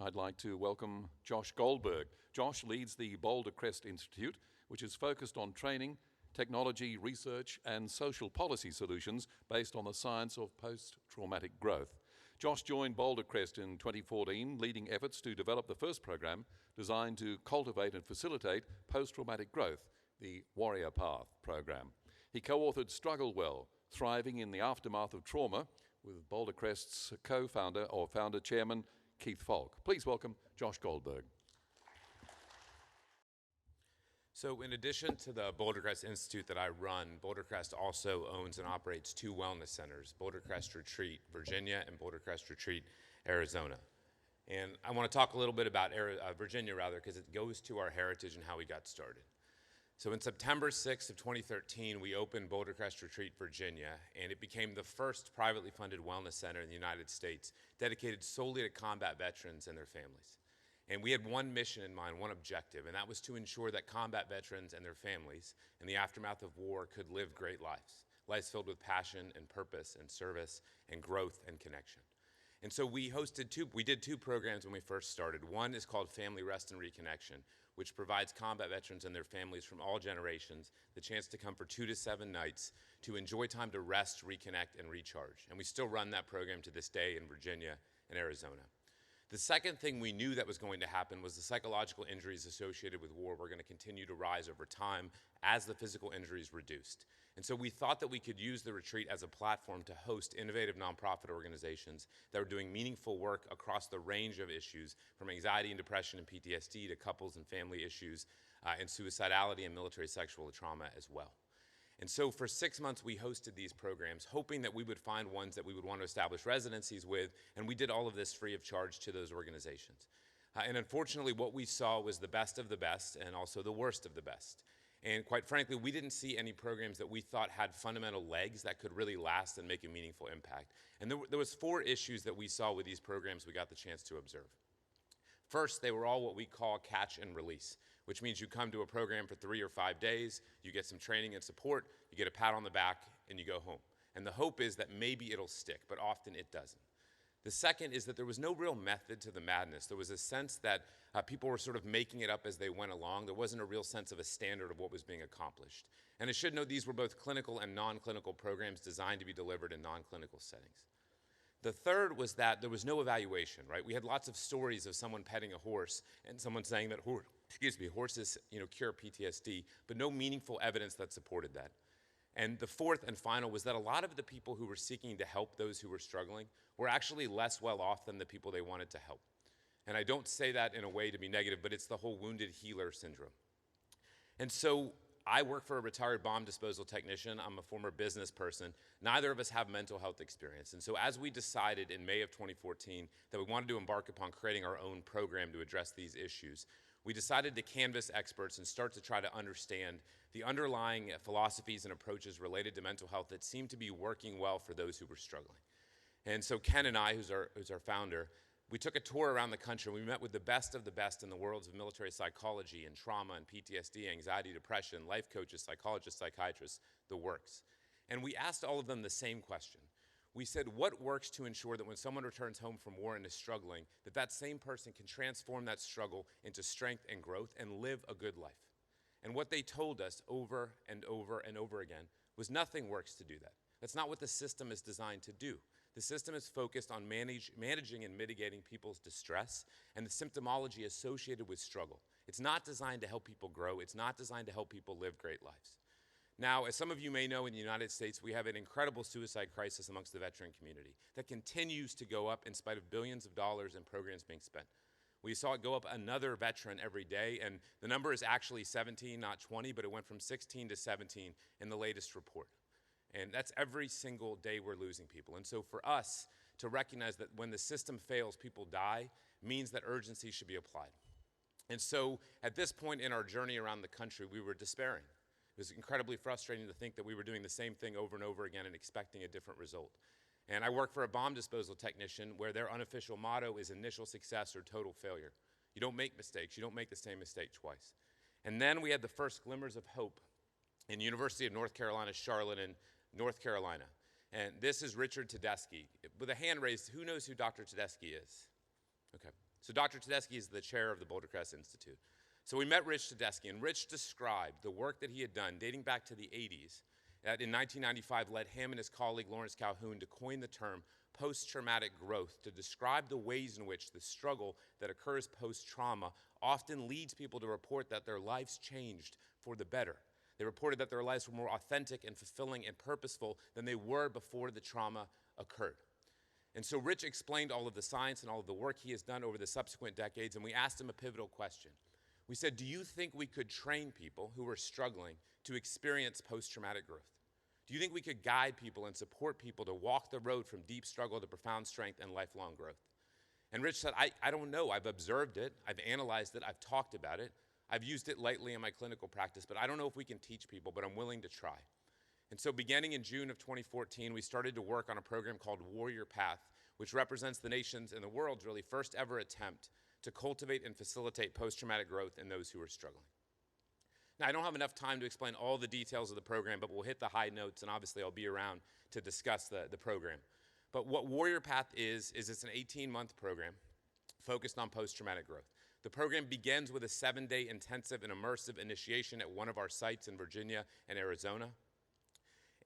I'd like to welcome Josh Goldberg. Josh leads the BoulderCrest Institute, which is focused on training, technology, research, and social policy solutions based on the science of post-traumatic growth. Josh joined BoulderCrest in 2014, leading efforts to develop the first program designed to cultivate and facilitate post-traumatic growth, the Warrior Path program. He co-authored StruggleWell, Thriving in the Aftermath of Trauma, with BoulderCrest's co-founder or founder-chairman, Keith Falk. Please welcome Josh Goldberg. So in addition to the BoulderCrest Institute that I run, BoulderCrest also owns and operates two wellness centers, BoulderCrest Retreat, Virginia, and BoulderCrest Retreat, Arizona. And I want to talk a little bit about Virginia, because it goes to our heritage and how we got started. So in September 6th of 2013, we opened BoulderCrest Retreat, Virginia, and it became the first privately funded wellness center in the United States dedicated solely to combat veterans and their families. And we had one mission in mind, one objective, and that was to ensure that combat veterans and their families in the aftermath of war could live great lives, lives filled with passion and purpose and service and growth and connection. And so we did two programs when we first started. One is called Family Rest and Reconnection, which provides combat veterans and their families from all generations the chance to come for 2 to 7 nights to enjoy time to rest, reconnect, and recharge. And we still run that program to this day in Virginia and Arizona. The second thing we knew that was going to happen was the psychological injuries associated with war were going to continue to rise over time as the physical injuries reduced. And so we thought that we could use the retreat as a platform to host innovative nonprofit organizations that were doing meaningful work across the range of issues, from anxiety and depression and PTSD to couples and family issues and suicidality and military sexual trauma as well. And so for 6 months, we hosted these programs, hoping that we would find ones that we would want to establish residencies with, and we did all of this free of charge to those organizations. And unfortunately, what we saw was the best of the best and also the worst of the best. And quite frankly, we didn't see any programs that we thought had fundamental legs that could really last and make a meaningful impact. And there was 4 issues that we saw with these programs we got the chance to observe. First, they were all what we call catch and release, which means you come to a program for 3 or 5 days, you get some training and support, you get a pat on the back, and you go home. And the hope is that maybe it'll stick, but often it doesn't. The second is that there was no real method to the madness. There was a sense that people were sort of making it up as they went along. There wasn't a real sense of a standard of what was being accomplished. And I should note these were both clinical and non-clinical programs designed to be delivered in non-clinical settings. The third was that there was no evaluation, right? We had lots of stories of someone petting a horse and someone saying that horses cure PTSD, but no meaningful evidence that supported that. And the fourth and final was that a lot of the people who were seeking to help those who were struggling were actually less well off than the people they wanted to help. And I don't say that in a way to be negative, but it's the whole wounded healer syndrome. And so I work for a retired bomb disposal technician. I'm a former business person. Neither of us have mental health experience. And so as we decided in May of 2014 that we wanted to embark upon creating our own program to address these issues, we decided to canvass experts and start to try to understand the underlying philosophies and approaches related to mental health that seemed to be working well for those who were struggling. And so Ken and I, who's our founder, we took a tour around the country. We met with the best of the best in the worlds of military psychology and trauma and PTSD, anxiety, depression, life coaches, psychologists, psychiatrists, the works. And we asked all of them the same question. We said, what works to ensure that when someone returns home from war and is struggling, that same person can transform that struggle into strength and growth and live a good life? And what they told us over and over and over again was nothing works to do that. That's not what the system is designed to do. The system is focused on managing and mitigating people's distress and the symptomology associated with struggle. It's not designed to help people grow. It's not designed to help people live great lives. Now, as some of you may know, in the United States, we have an incredible suicide crisis amongst the veteran community that continues to go up in spite of billions of dollars in programs being spent. We saw it go up another veteran every day, and the number is actually 17, not 20, but it went from 16 to 17 in the latest report. And that's every single day we're losing people. And so for us to recognize that when the system fails, people die, means that urgency should be applied. And so at this point in our journey around the country, we were despairing. It was incredibly frustrating to think that we were doing the same thing over and over again and expecting a different result. And I work for a bomb disposal technician where their unofficial motto is initial success or total failure. You don't make mistakes. You don't make the same mistake twice. And then we had the first glimmers of hope in the University of North Carolina, Charlotte in North Carolina. And this is Richard Tedeschi. With a hand raised, who knows who Dr. Tedeschi is? Okay. So Dr. Tedeschi is the chair of the BoulderCrest Institute. So we met Rich Tedeschi, and Rich described the work that he had done dating back to the 80s that in 1995 led him and his colleague Lawrence Calhoun to coin the term post-traumatic growth to describe the ways in which the struggle that occurs post-trauma often leads people to report that their lives changed for the better. They reported that their lives were more authentic and fulfilling and purposeful than they were before the trauma occurred. And so Rich explained all of the science and all of the work he has done over the subsequent decades, and we asked him a pivotal question. We said, do you think we could train people who are struggling to experience post-traumatic growth? Do you think we could guide people and support people to walk the road from deep struggle to profound strength and lifelong growth? And Rich said, I don't know. I've observed it. I've analyzed it. I've talked about it. I've used it lightly in my clinical practice, but I don't know if we can teach people, but I'm willing to try. And so beginning in June of 2014, we started to work on a program called Warrior Path, which represents the nation's and the world's really first ever attempt to cultivate and facilitate post-traumatic growth in those who are struggling. Now, I don't have enough time to explain all the details of the program, but we'll hit the high notes, and obviously I'll be around to discuss the program. But what Warrior Path is it's an 18-month program focused on post-traumatic growth. The program begins with a 7-day intensive and immersive initiation at one of our sites in Virginia and Arizona.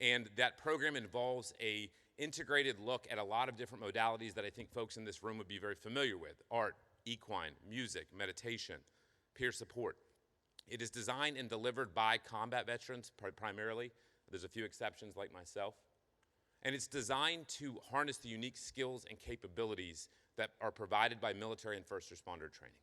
And that program involves an integrated look at a lot of different modalities that I think folks in this room would be very familiar with: art, equine, music, meditation, peer support. It is designed and delivered by combat veterans primarily. There's a few exceptions like myself. And it's designed to harness the unique skills and capabilities that are provided by military and first responder training.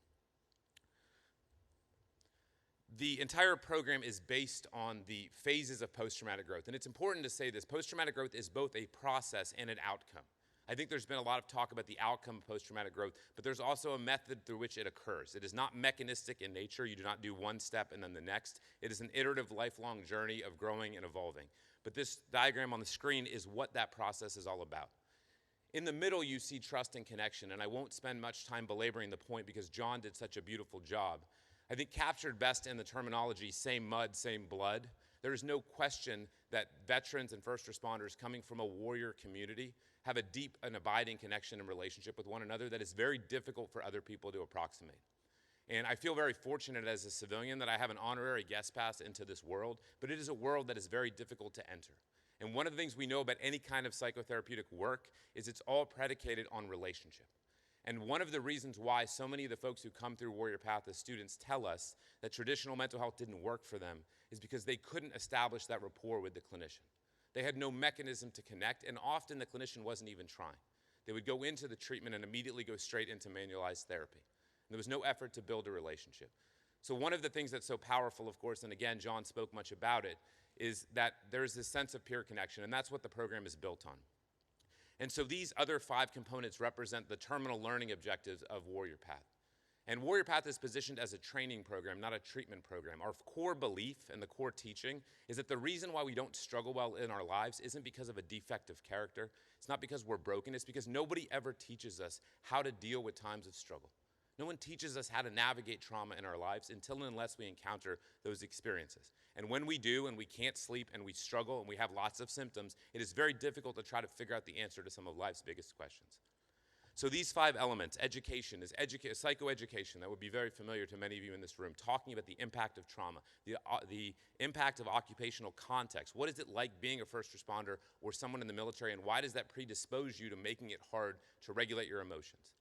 The entire program is based on the phases of post-traumatic growth. And it's important to say this: post-traumatic growth is both a process and an outcome. I think there's been a lot of talk about the outcome of post-traumatic growth, but there's also a method through which it occurs. It is not mechanistic in nature. You do not do one step and then the next. It is an iterative, lifelong journey of growing and evolving. But this diagram on the screen is what that process is all about. In the middle, you see trust and connection, and I won't spend much time belaboring the point because John did such a beautiful job. I think captured best in the terminology, same mud, same blood. There is no question that veterans and first responders coming from a warrior community have a deep and abiding connection and relationship with one another that is very difficult for other people to approximate. And I feel very fortunate as a civilian that I have an honorary guest pass into this world, but it is a world that is very difficult to enter. And one of the things we know about any kind of psychotherapeutic work is it's all predicated on relationship. And one of the reasons why so many of the folks who come through Warrior Path as students tell us that traditional mental health didn't work for them is because they couldn't establish that rapport with the clinician. They had no mechanism to connect, and often the clinician wasn't even trying. They would go into the treatment and immediately go straight into manualized therapy. And there was no effort to build a relationship. So one of the things that's so powerful, of course, and again, John spoke much about it, is that there's this sense of peer connection, and that's what the program is built on. And so these other 5 components represent the terminal learning objectives of Warrior Path. And Warrior Path is positioned as a training program, not a treatment program. Our core belief and the core teaching is that the reason why we don't struggle well in our lives isn't because of a defective character. It's not because we're broken. It's because nobody ever teaches us how to deal with times of struggle. No one teaches us how to navigate trauma in our lives until and unless we encounter those experiences. And when we do, and we can't sleep, and we struggle, and we have lots of symptoms, it is very difficult to try to figure out the answer to some of life's biggest questions. So these 5 elements: education is psychoeducation, that would be very familiar to many of you in this room, talking about the impact of trauma, the impact of occupational context. What is it like being a first responder or someone in the military, and why does that predispose you to making it hard to regulate your emotions?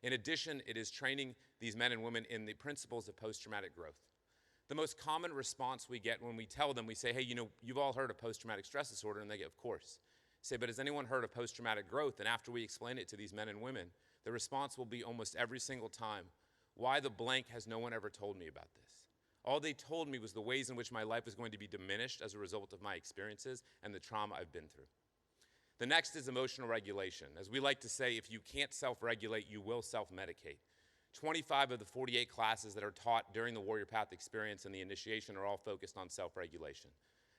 In addition, it is training these men and women in the principles of post-traumatic growth. The most common response we get when we tell them, we say, hey, you know, you've all heard of post-traumatic stress disorder, and they get, of course. Say, but has anyone heard of post-traumatic growth? And after we explain it to these men and women, the response will be almost every single time, why the blank has no one ever told me about this? All they told me was the ways in which my life is going to be diminished as a result of my experiences and the trauma I've been through. The next is emotional regulation. As we like to say, if you can't self-regulate, you will self-medicate. 25 of the 48 classes that are taught during the Warrior Path experience and the initiation are all focused on self-regulation.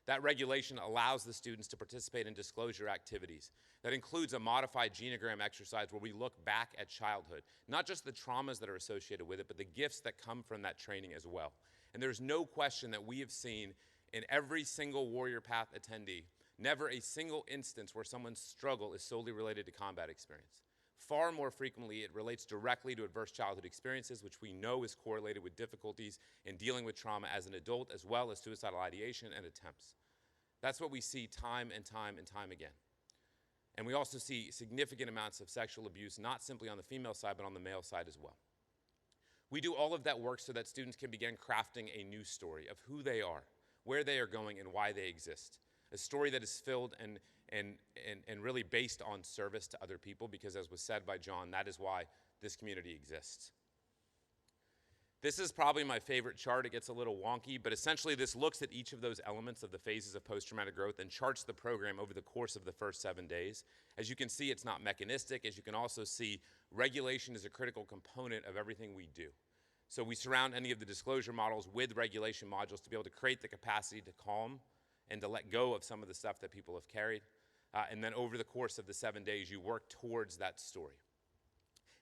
That regulation allows the students to participate in disclosure activities. That includes a modified genogram exercise where we look back at childhood, not just the traumas that are associated with it, but the gifts that come from that training as well. And there's no question that we have seen in every single Warrior Path attendee, never a single instance where someone's struggle is solely related to combat experience. Far more frequently, it relates directly to adverse childhood experiences, which we know is correlated with difficulties in dealing with trauma as an adult, as well as suicidal ideation and attempts. That's what we see time and time and time again. And we also see significant amounts of sexual abuse, not simply on the female side, but on the male side as well. We do all of that work so that students can begin crafting a new story of who they are, where they are going, and why they exist. A story that is filled and really based on service to other people, because as was said by John, that is why this community exists. This is probably my favorite chart. It gets a little wonky, but essentially this looks at each of those elements of the phases of post-traumatic growth and charts the program over the course of the first 7 days. As you can see, it's not mechanistic. As you can also see, regulation is a critical component of everything we do. So we surround any of the disclosure models with regulation modules to be able to create the capacity to calm and to let go of some of the stuff that people have carried. And then over the course of the 7 days, you work towards that story.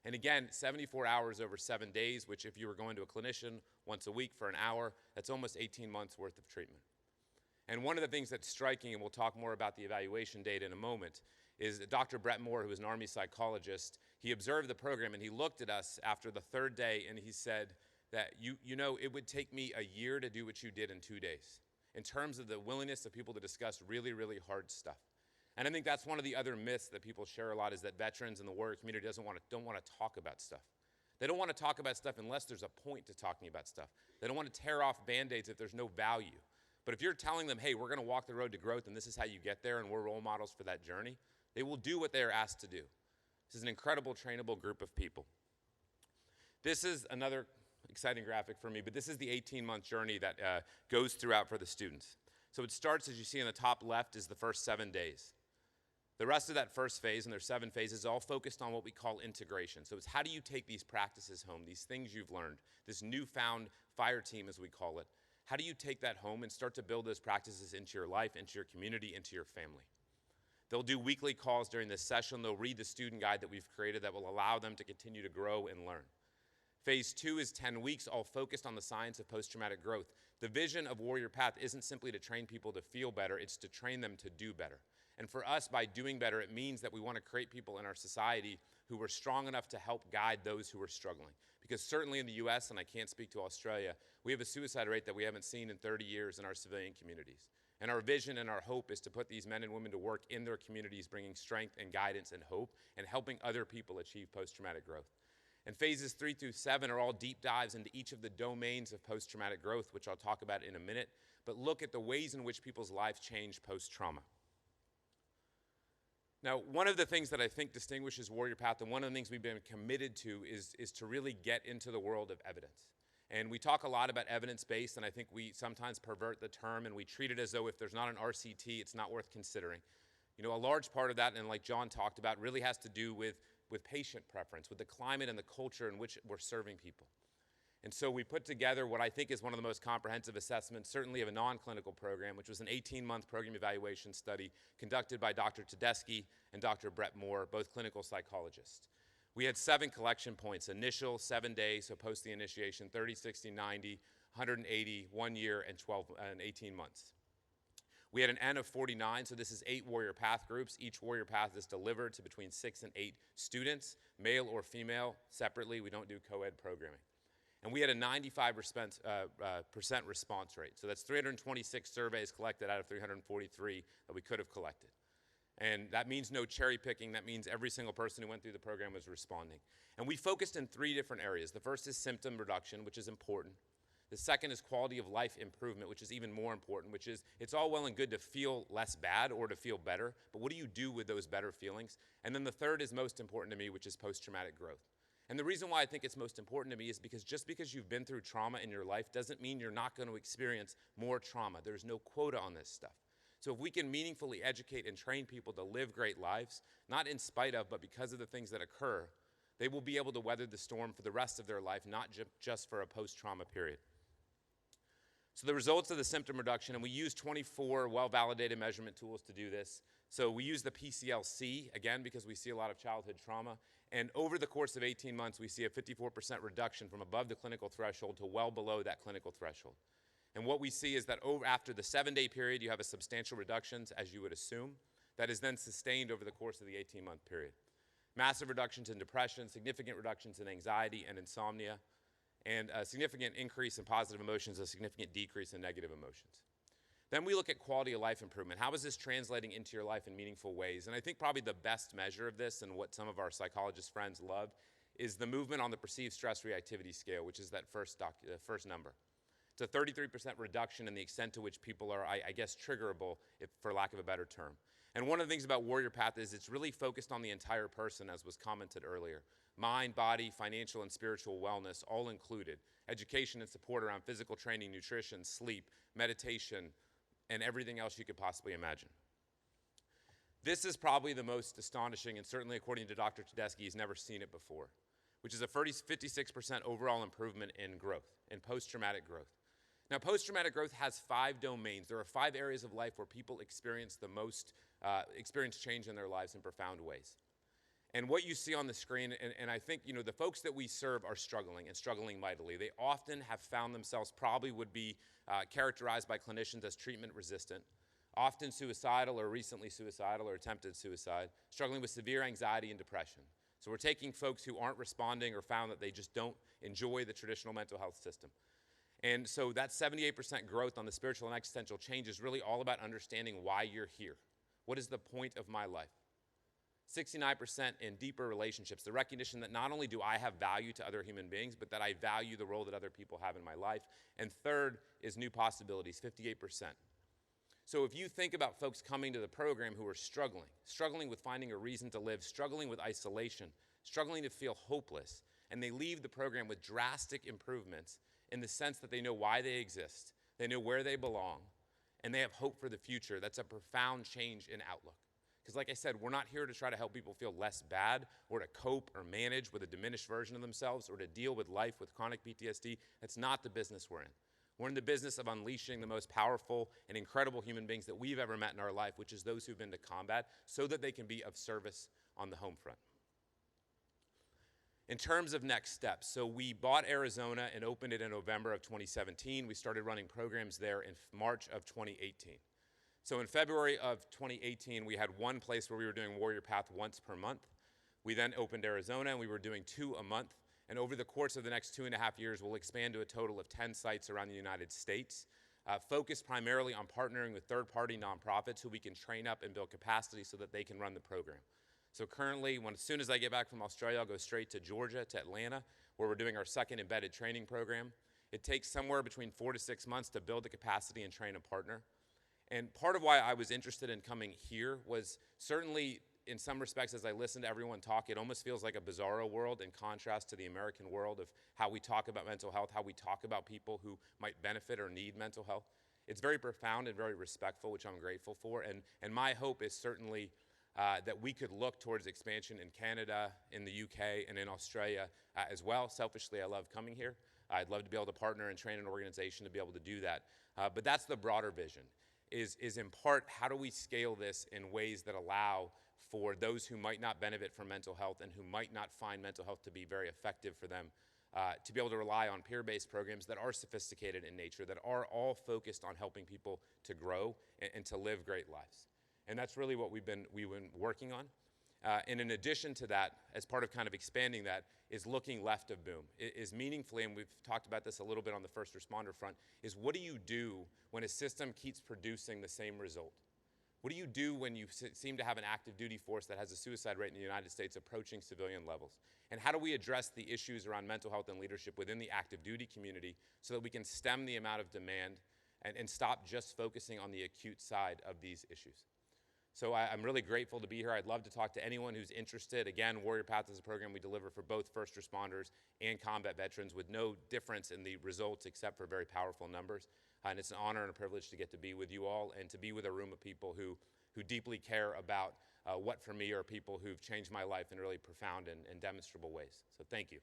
And again, 74 hours over 7 days, which if you were going to a clinician once a week for an hour, that's almost 18 months worth of treatment. And one of the things that's striking, and we'll talk more about the evaluation data in a moment, is that Dr. Brett Moore, who is an Army psychologist, he observed the program and he looked at us after the 3rd day and he said that, you know, it would take me a year to do what you did in 2 days, in terms of the willingness of people to discuss really, really hard stuff. And I think that's one of the other myths that people share a lot, is that veterans in the warrior community don't want to talk about stuff. They don't want to talk about stuff unless there's a point to talking about stuff. They don't want to tear off Band-Aids if there's no value. But if you're telling them, hey, we're going to walk the road to growth and this is how you get there and we're role models for that journey, they will do what they are asked to do. This is an incredible trainable group of people. This is another exciting graphic for me, but this is the 18-month journey that goes throughout for the students. So it starts, as you see in the top left, is the first 7 days. The rest of that first phase, and there's 7 phases, is all focused on what we call integration. So it's how do you take these practices home, these things you've learned, this newfound fire team, as we call it. How do you take that home and start to build those practices into your life, into your community, into your family? They'll do weekly calls during this session. They'll read the student guide that we've created that will allow them to continue to grow and learn. Phase 2 is 10 weeks, all focused on the science of post-traumatic growth. The vision of Warrior Path isn't simply to train people to feel better, it's to train them to do better. And for us, by doing better, it means that we want to create people in our society who are strong enough to help guide those who are struggling. Because certainly in the US, and I can't speak to Australia, we have a suicide rate that we haven't seen in 30 years in our civilian communities. And our vision and our hope is to put these men and women to work in their communities, bringing strength and guidance and hope, and helping other people achieve post-traumatic growth. And phases 3 through 7 are all deep dives into each of the domains of post-traumatic growth, which I'll talk about in a minute, but look at the ways in which people's lives change post-trauma. Now, one of the things that I think distinguishes Warrior Path, and one of the things we've been committed to, is to really get into the world of evidence. And we talk a lot about evidence-based, and I think we sometimes pervert the term, and we treat it as though if there's not an RCT, it's not worth considering. You know, a large part of that, and like John talked about, really has to do with patient preference, with the climate and the culture in which we're serving people. And so we put together what I think is one of the most comprehensive assessments, certainly of a non-clinical program, which was an 18-month program evaluation study conducted by Dr. Tedeschi and Dr. Brett Moore, both clinical psychologists. We had 7 collection points: initial, 7 days, so post the initiation, 30, 60, 90, 180, 1 year, and 18 months. We had an N of 49, so this is 8 Warrior Path groups. Each Warrior Path is delivered to between 6 and 8 students, male or female, separately. We don't do co-ed programming. And we had a 95% response rate. So that's 326 surveys collected out of 343 that we could have collected. And that means no cherry picking. That means every single person who went through the program was responding. And we focused in 3 different areas. The first is symptom reduction, which is important. The second is quality of life improvement, which is even more important, which is it's all well and good to feel less bad or to feel better, but what do you do with those better feelings? And then the third is most important to me, which is post-traumatic growth. And the reason why I think it's most important to me is because just because you've been through trauma in your life doesn't mean you're not going to experience more trauma. There's no quota on this stuff. So if we can meaningfully educate and train people to live great lives, not in spite of, but because of the things that occur, they will be able to weather the storm for the rest of their life, not just for a post-trauma period. So the results of the symptom reduction, and we use 24 well-validated measurement tools to do this. So we use the PCLC, again, because we see a lot of childhood trauma. And over the course of 18 months, we see a 54% reduction from above the clinical threshold to well below that clinical threshold. And what we see is that after the 7-day period, you have a substantial reduction, as you would assume, that is then sustained over the course of the 18-month period. massive reductions in depression, significant reductions in anxiety and insomnia, and a significant increase in positive emotions, a significant decrease in negative emotions. Then we look at quality of life improvement. How is this translating into your life in meaningful ways? And I think probably the best measure of this, and what some of our psychologist friends love, is the movement on the perceived stress reactivity scale, which is that first number. It's a 33% reduction in the extent to which people are, I guess, triggerable, for lack of a better term. And one of the things about Warrior Path is it's really focused on the entire person, as was commented earlier. Mind, body, financial, and spiritual wellness, all included. Education and support around physical training, nutrition, sleep, meditation, and everything else you could possibly imagine. This is probably the most astonishing, and certainly according to Dr. Tedeschi, he's never seen it before, which is a 56% overall improvement in growth, in post-traumatic growth. Now, post-traumatic growth has 5 domains. There are 5 areas of life where people experience the most, experience change in their lives in profound ways. And what you see on the screen, and I think, the folks that we serve are struggling, and struggling mightily. They often have found themselves, probably would be characterized by clinicians as treatment resistant, often suicidal or recently suicidal or attempted suicide, struggling with severe anxiety and depression. So we're taking folks who aren't responding or found that they just don't enjoy the traditional mental health system. And so that 78% growth on the spiritual and existential change is really all about understanding why you're here. What is the point of my life? 69% in deeper relationships, the recognition that not only do I have value to other human beings, but that I value the role that other people have in my life. And third is new possibilities, 58%. So if you think about folks coming to the program who are struggling with finding a reason to live, struggling with isolation, struggling to feel hopeless, and they leave the program with drastic improvements in the sense that they know why they exist, they know where they belong, and they have hope for the future, that's a profound change in outlook. Because like I said, we're not here to try to help people feel less bad or to cope or manage with a diminished version of themselves or to deal with life with chronic PTSD. That's not the business we're in. We're in the business of unleashing the most powerful and incredible human beings that we've ever met in our life, which is those who've been to combat, so that they can be of service on the home front. In terms of next steps, so we bought Arizona and opened it in November of 2017. We started running programs there in March of 2018. So in February of 2018, we had one place where we were doing Warrior Path once per month. We then opened Arizona, and we were doing 2 a month. And over the course of the next 2.5 years, we'll expand to a total of 10 sites around the United States, focused primarily on partnering with third-party nonprofits who we can train up and build capacity so that they can run the program. So currently, as soon as I get back from Australia, I'll go straight to Georgia, to Atlanta, where we're doing our second embedded training program. It takes somewhere between 4 to 6 months to build the capacity and train a partner. And part of why I was interested in coming here was certainly, in some respects, as I listen to everyone talk, it almost feels like a bizarro world in contrast to the American world of how we talk about mental health, how we talk about people who might benefit or need mental health. It's very profound and very respectful, which I'm grateful for. And my hope is certainly that we could look towards expansion in Canada, in the UK, and in Australia as well. Selfishly, I love coming here. I'd love to be able to partner and train an organization to be able to do that. But that's the broader vision. Is in part, how do we scale this in ways that allow for those who might not benefit from mental health and who might not find mental health to be very effective for them, to be able to rely on peer-based programs that are sophisticated in nature, that are all focused on helping people to grow and to live great lives. And that's really what we've been working on. And in addition to that, as part of kind of expanding that, is looking left of boom. Is meaningfully, and we've talked about this a little bit on the first responder front, is what do you do when a system keeps producing the same result? What do you do when you seem to have an active duty force that has a suicide rate in the United States approaching civilian levels? And how do we address the issues around mental health and leadership within the active duty community so that we can stem the amount of demand and stop just focusing on the acute side of these issues? So I'm really grateful to be here. I'd love to talk to anyone who's interested. Again, Warrior Path is a program we deliver for both first responders and combat veterans with no difference in the results except for very powerful numbers. And it's an honor and a privilege to get to be with you all and to be with a room of people who deeply care about what for me are people who've changed my life in really profound and demonstrable ways. So thank you.